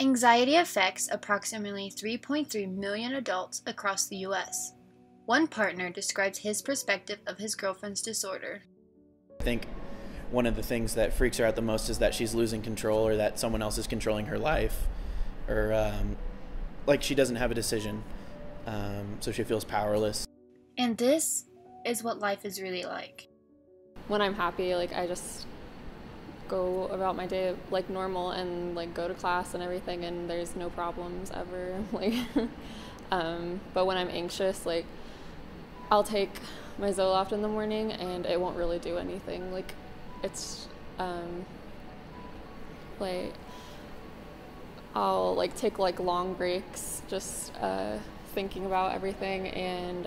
Anxiety affects approximately 3.3 million adults across the U.S. One partner describes his perspective of his girlfriend's disorder. I think one of the things that freaks her out the most is that she's losing control, or that someone else is controlling her life, or like she doesn't have a decision, so she feels powerless. And this is what life is really like. When I'm happy, I just go about my day like normal and go to class and everything, and there's no problems ever. But when I'm anxious, I'll take my Zoloft in the morning and it won't really do anything. It's I'll take long breaks, just thinking about everything, and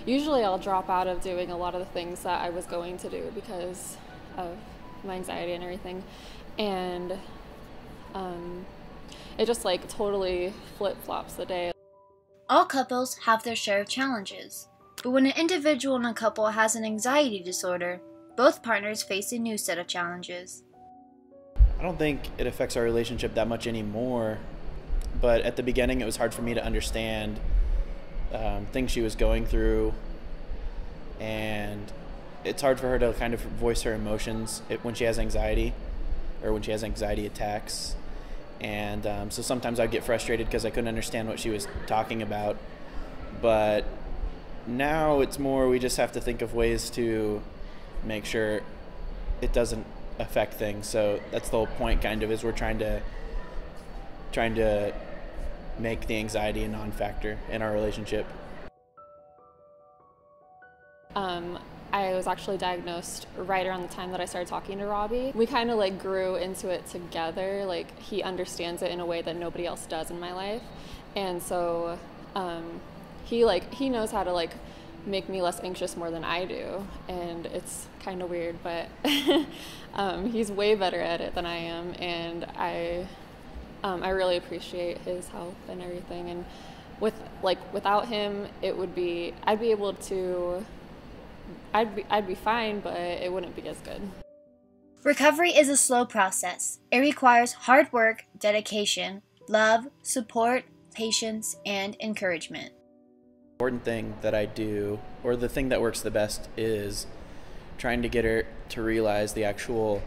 usually I'll drop out of doing a lot of the things that I was going to do because of my anxiety and everything, and it just totally flip-flops the day. All couples have their share of challenges, but when an individual in a couple has an anxiety disorder, both partners face a new set of challenges. I don't think it affects our relationship that much anymore, but at the beginning it was hard for me to understand things she was going through, and it's hard for her to kind of voice her emotions when she has anxiety, or when she has anxiety attacks. And so sometimes I'd get frustrated because I couldn't understand what she was talking about. But now it's more, we just have to think of ways to make sure it doesn't affect things. So that's the whole point, kind of, is we're trying to make the anxiety a non-factor in our relationship. I was actually diagnosed right around the time that I started talking to Robbie. We kind of grew into it together. He understands it in a way that nobody else does in my life, and so he knows how to make me less anxious more than I do, and it's kind of weird, but he's way better at it than I am, and I really appreciate his help and everything. And without him, I'd be fine, but it wouldn't be as good. Recovery is a slow process. It requires hard work, dedication, love, support, patience, and encouragement. The important thing that I do, or the thing that works the best, is trying to get her to realize the actual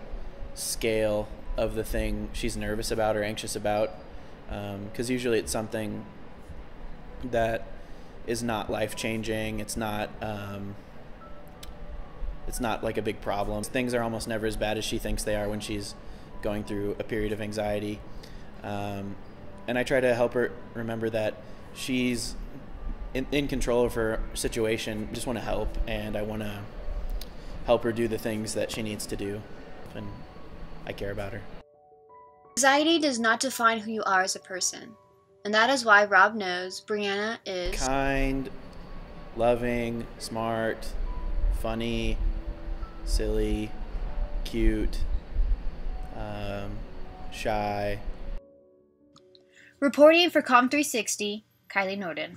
scale of the thing she's nervous about or anxious about, because usually it's something that is not life-changing. It's not a big problem. Things are almost never as bad as she thinks they are when she's going through a period of anxiety. And I try to help her remember that she's in control of her situation. I just want to help, and I want to help her do the things that she needs to do, and I care about her. Anxiety does not define who you are as a person, and that is why Rob knows Brianna is kind, loving, smart, funny, silly, cute, shy. Reporting for Com360, Kylie Nordin.